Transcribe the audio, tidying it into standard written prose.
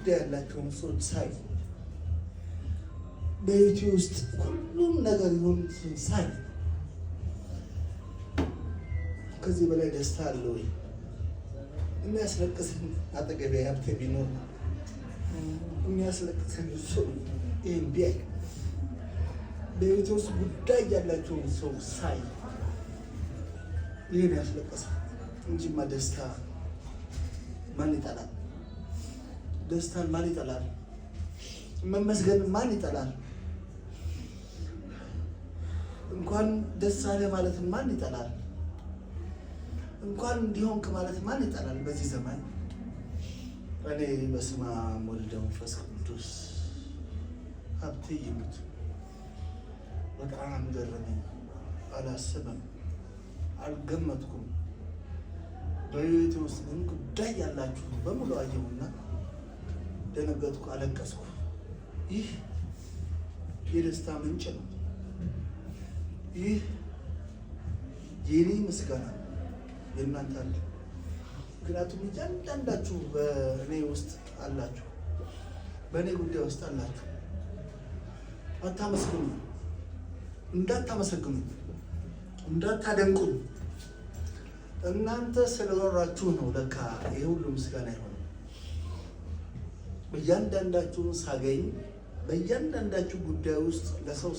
ጉዳይ ያላቸውን ሰዎች ሳይ በቤቴ ውስጥ ሁሉም ነገር የሆኑትን ሳይ ከዚህ በላይ ደስታ አለ ወይ? የሚያስለቅስን አጠገቤ ሀብቴ ቢኖር የሚያስለቅስን ሰው ይህን ቢያይ በቤቴ ውስጥ ጉዳይ ያላቸውን ሰው ሳይ ይህን ያስለቅሳል እንጂማ ደስታ ማን ይጠላል? ደስታን ማን ይጠላል? መመስገን ማን ይጠላል? እንኳን ደስ አለ ማለት ማን ይጠላል? እንኳን እንዲሆንክ ማለት ማን ይጠላል? በዚህ ዘመን እኔ በስመ አብ ወወልድ ወመንፈስ ቅዱስ ሀብቴ ይሙት በጣም ገረመኝ። አላሰበም፣ አልገመትኩም። በቤቴ ውስጥ ግን ጉዳይ ያላችሁ በሙሉ አየሁና ደነገጥኩ፣ አለቀስኩ። ይህ የደስታ ምንጭ ነው። ይህ የኔ ምስጋና የእናንተ አለ። ምክንያቱም እያንዳንዳችሁ በእኔ ውስጥ አላችሁ፣ በእኔ ጉዳይ ውስጥ አላችሁ። አታመስግኑ፣ እንዳታመሰግኑ፣ እንዳታደንቁኝ። እናንተ ስለኖራችሁ ነው ለካ ይሄ ሁሉ ምስጋና ይሆናል። በእያንዳንዳችሁን ሳገኝ በእያንዳንዳችሁ ጉዳይ ውስጥ ለሰው